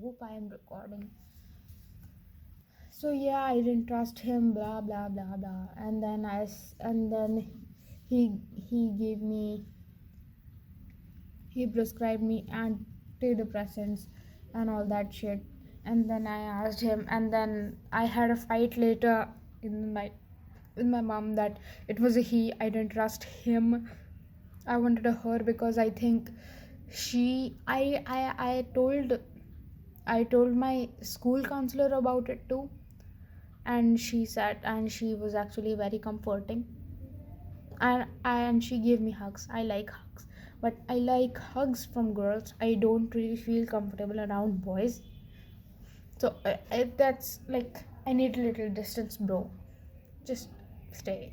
hope I am recording. So yeah, I didn't trust him, blah blah blah blah. And then he gave me he prescribed me antidepressants and all that shit. And then I asked him, and then I had a fight later in the night with my mom that it was a he. I didn't trust him. I wanted a her because I think she I told my school counselor about it too, and she was actually very comforting, and she gave me hugs. I like hugs, but I like hugs from girls. I don't really feel comfortable around boys. So that's like, I need a little distance, bro. Just stay.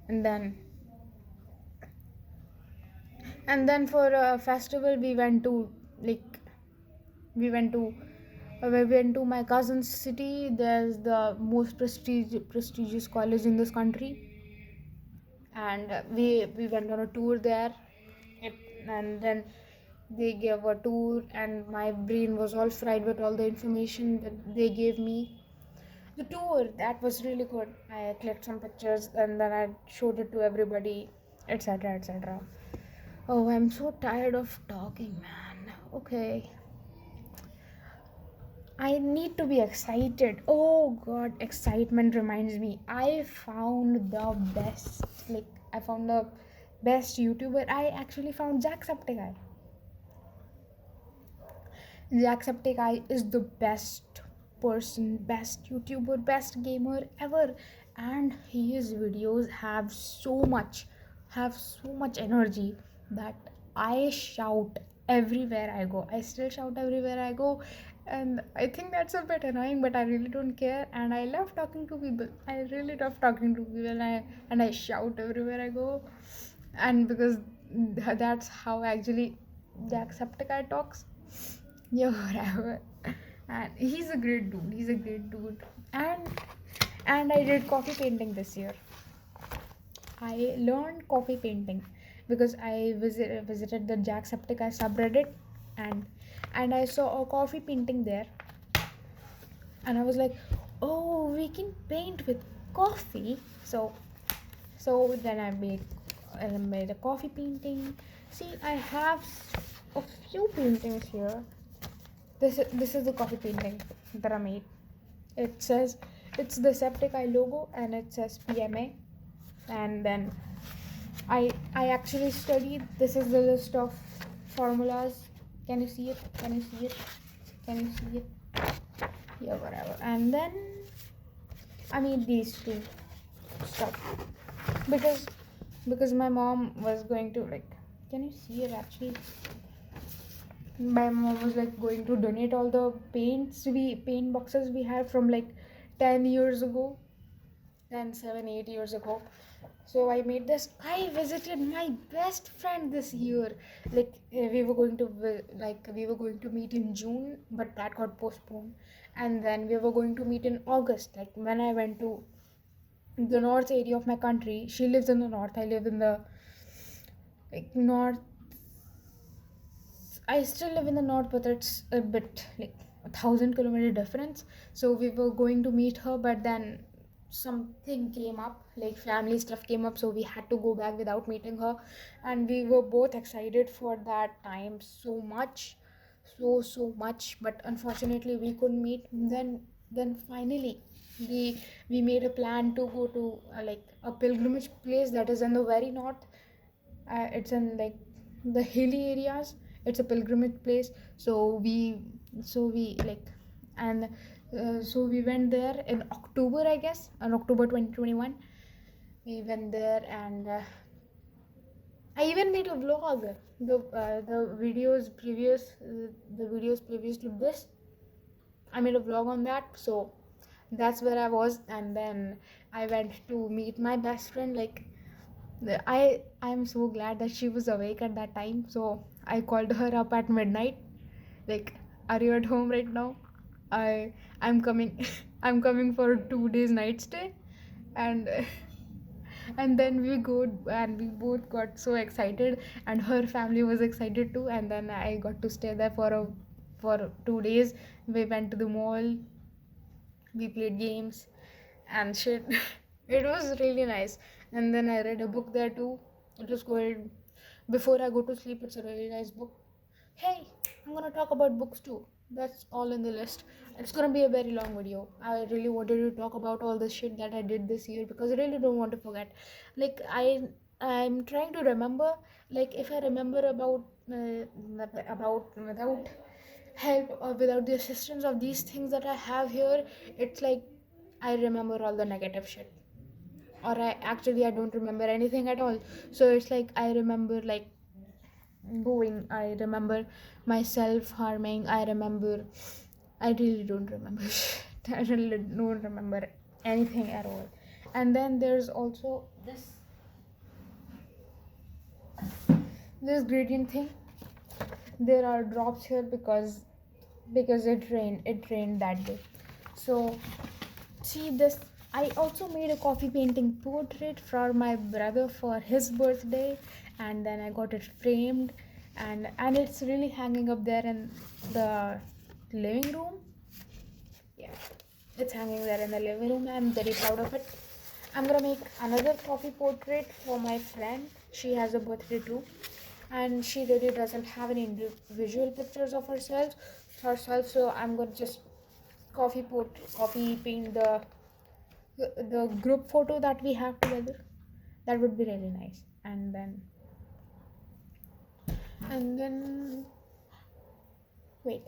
And then for a festival like we went to my cousin's city. There's the most prestigious college in this country, and we went on a tour there. And then they gave a tour, and my brain was all fried with all the information that they gave me. The tour, that was really good. I clicked some pictures and then I showed it to everybody, etc., etc. Oh, I'm so tired of talking, man. Okay, I need to be excited. Oh god, excitement reminds me. I found the best YouTuber. I actually found Jacksepticeye. Jacksepticeye is the best person, best YouTuber, best gamer ever, and his videos have so much energy that I shout everywhere I go. I still shout everywhere I go, and I think that's a bit annoying, but I really don't care. And I love talking to people. I really love talking to people, and I shout everywhere I go, and because that's how actually Jacksepticeye talks. Yeah, whatever. And he's a great dude. And I did coffee painting this year. I learned coffee painting because I visited the Jacksepticeye subreddit, and I saw a coffee painting there, and I was like, oh, we can paint with coffee. So then I made a coffee painting. See, I have a few paintings here. This is the coffee painting that I made. It says, it's the Septiceye logo, and it says PMA. And then I actually studied. This is the list of formulas. Can you see it? Can you see it? Can you see it? Yeah, whatever. And then I made these two stuff because my mom was going to, like, can you see it actually? My mom was like going to donate all the paint boxes we had from like 10 years ago, 10 7 8 years ago. So I made this. I visited my best friend this year. Like, we were going to meet in June, but that got postponed. And then we were going to meet in August, like when I went to the north area of my country. She lives in the north, I live in the like north. I still live in the north, but it's a bit like 1,000 kilometer difference. So we were going to meet her, but then something came up, like family stuff came up, so we had to go back without meeting her. And we were both excited for that time so much, so much. But unfortunately, we couldn't meet. Then finally, we made a plan to go to like a pilgrimage place that is in the very north. It's in like the hilly areas. It's a pilgrimage place. So we like, and so we went there in October, I guess, on October 2021. We went there, and I even made a vlog. The videos previous to this, I made a vlog on that. So that's where I was. And then I went to meet my best friend. Like, I'm so glad that she was awake at that time. So I called her up at midnight, like, are you at home right now? I'm coming. I'm coming for 2 days night stay. And and then we go, and we both got so excited, and her family was excited too. And then I got to stay there for for 2 days. We went to the mall, we played games and shit. It was really nice. And then I read a book there too. It was called Before I Go to Sleep. It's a really nice book. Hey, I'm gonna talk about books too. That's all in the list. It's gonna be a very long video. I really wanted to talk about all the shit that I did this year because I really don't want to forget. Like I'm trying to remember. Like if I remember about without help or without the assistance of these things that I have here, it's like I remember all the negative shit. Or I don't remember anything at all. So it's like I remember like going, I remember myself harming, I really don't remember shit. I really don't remember anything at all. And then there's also this gradient thing. There are drops here because it rained that day. So see this, I also made a coffee painting portrait for my brother for his birthday, and then I got it framed, and it's really hanging up there in the living room. Yeah, it's hanging there in the living room. I'm very proud of it. I'm gonna make another coffee portrait for my friend. She has a birthday too, and she really doesn't have any individual pictures of herself. So I'm gonna just coffee paint the group photo that we have together. That would be really nice. And then wait,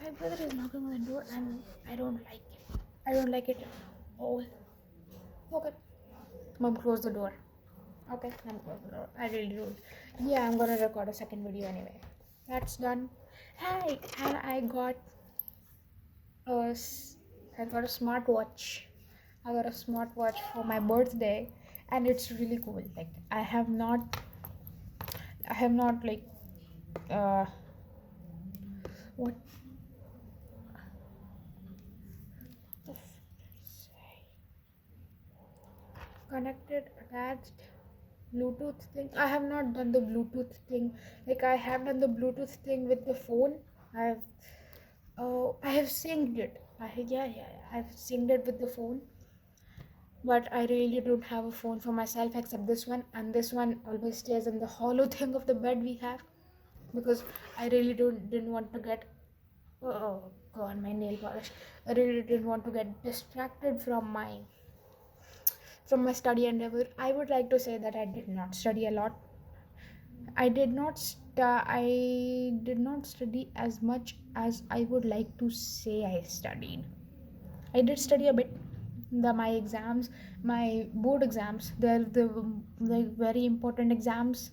my brother is knocking on the door and I don't like it. I don't like it at all. Okay, mom, close the door. Okay, I'm close the door. I really don't. Yeah, I'm gonna record a second video anyway. That's done. Hey, and a s- I got a smartwatch. I got a smartwatch for my birthday, and it's really cool. Like I have not like uh what the say connected attached Bluetooth thing. I have not done the Bluetooth thing. Like I have done the Bluetooth thing with the phone. I have synced it. I've synced it with the phone, but I really don't have a phone for myself except this one, and this one always stays in the hollow thing of the bed we have because I really didn't want to get oh god, my nail polish. I really didn't want to get distracted from my study endeavor. I would like to say that I did not study a lot. I did not study as much as I would like to say I studied. I did study a bit. My exams, my board exams, they're the like very important exams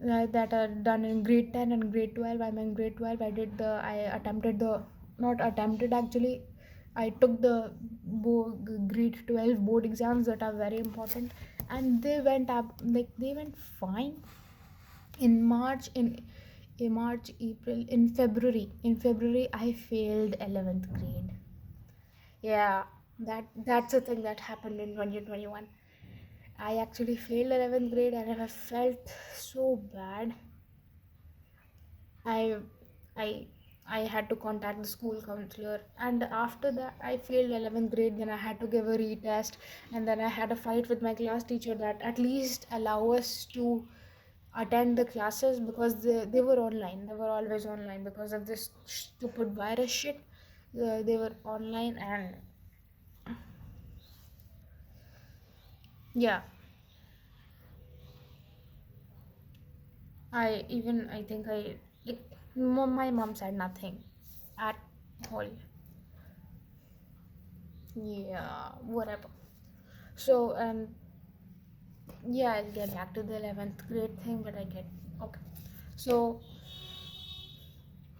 that are done in grade 10 and grade 12. I'm in grade 12. I attempted the, not attempted actually, I took the grade 12 board exams that are very important, and they went up, like they went fine. In March, in March, April, in February, I failed 11th grade. Yeah, that's a thing that happened in 2021. I actually failed 11th grade and I felt so bad. I I I had to contact the school counselor, and after that I failed 11th grade. Then I had to give a retest, and then I had a fight with my class teacher that at least allow us to attend the classes because they were online. They were always online because of this stupid virus shit. They were online, and yeah, I think I like my mom said nothing at all. Yeah, whatever. So yeah, I'll get back to the 11th grade thing, but I get okay. So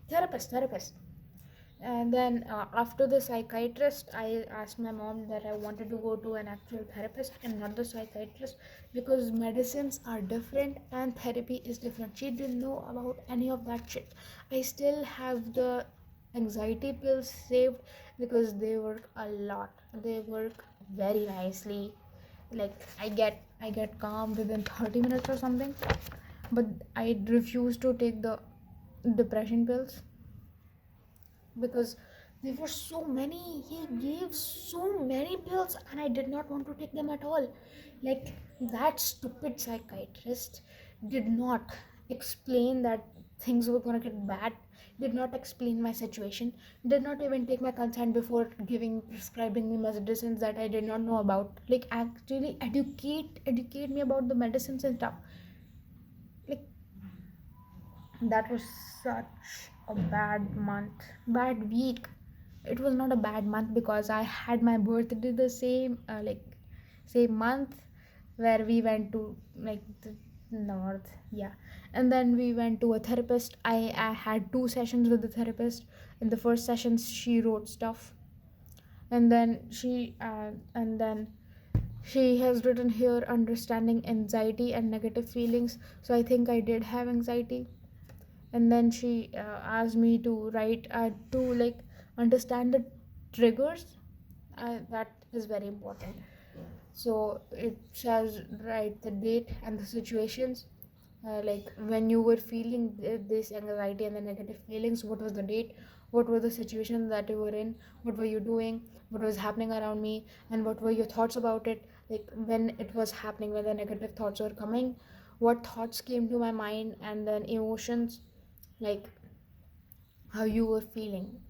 therapist. And then after the psychiatrist, I asked my mom that I wanted to go to an actual therapist and not the psychiatrist because medicines are different and therapy is different. She didn't know about any of that shit. I still have the anxiety pills saved because they work a lot. They work very nicely. Like I get calm within 30 minutes or something. But I refuse to take the depression pills because there were so many. He gave so many pills, and I did not want to take them at all. Like, that stupid psychiatrist did not explain that things were gonna get bad, did not explain my situation, did not even take my consent before prescribing me medicines that I did not know about. Like, actually educate me about the medicines and stuff. Like, that was such a bad week. It was not a bad month because I had my birthday the same month, where we went to like the north, yeah. And then we went to a therapist. I had two sessions with the therapist. In the first sessions she wrote stuff, and then she has written here understanding anxiety and negative feelings. So I think I did have anxiety. And then she asked me to write to like understand the triggers. That is very important. So it says write the date and the situations, like when you were feeling this anxiety and the negative feelings, what was the date, what were the situations that you were in, what were you doing, what was happening around me, and what were your thoughts about it. Like, when it was happening, when the negative thoughts were coming, what thoughts came to my mind, and then emotions, like how you were feeling,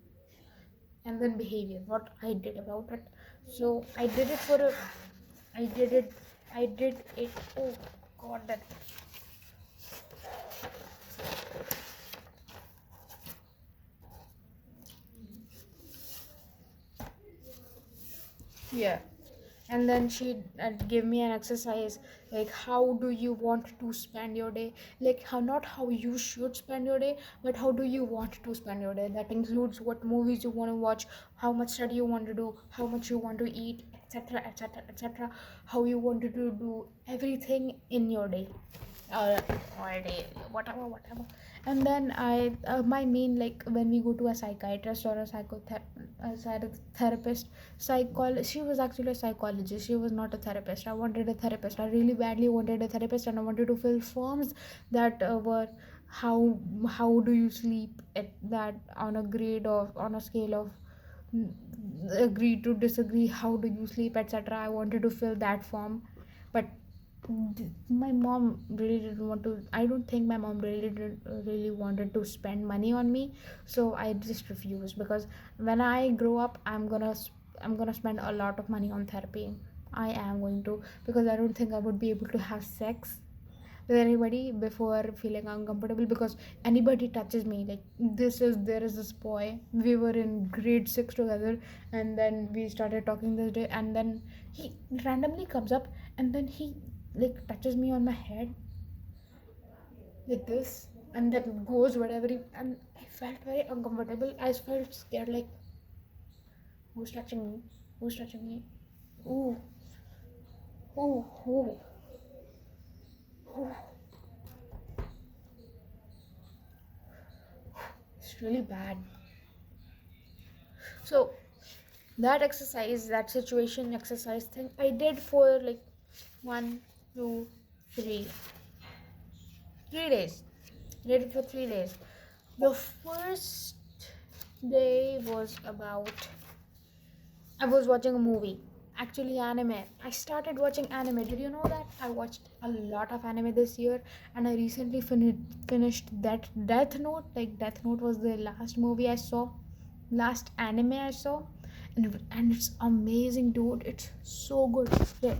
and then behavior, what I did about it. So I did it for a I did it. Oh god, that. Yeah. And then she gave me an exercise, like how do you want to spend your day, like how, not how you should spend your day, but how do you want to spend your day. That includes what movies you want to watch, how much study you want to do, how much you want to eat, etc, etc, etc, how you wanted to do everything in your day, uh, all day, whatever. And then my main, like when we go to a psychiatrist or a therapist, she was actually a psychologist, she was not a therapist. I wanted a therapist, I really badly wanted a therapist, and I wanted to fill forms that were how do you sleep, at that on a grade of, on a scale of mm, agree to disagree, how do you sleep, etc. I wanted to fill that form. But my mom really didn't want to. I don't think my mom really wanted to spend money on me. So I just refused, because when I grow up, I'm gonna spend a lot of money on therapy. I am going to, because I don't think I would be able to have sex with anybody before feeling uncomfortable, because anybody touches me, like there is this boy, we were in grade 6 together, and then we started talking this day, and then he randomly comes up, and then he like touches me on my head like this, and then goes whatever and I felt very uncomfortable. I felt scared, like, who's touching me, who's touching me. Ooh, ooh, ooh, ooh. It's really bad. So that exercise, that situation exercise thing, I did for like 1 2 3 3 days. I did it for 3 days. The first day was about, I was watching a movie, actually anime. I started watching anime. Did you know that I watched a lot of anime this year? And I recently finished that Death Note. Like, Death Note was the last movie I saw, last anime I saw, and it's amazing, dude. It's so good. Yeah.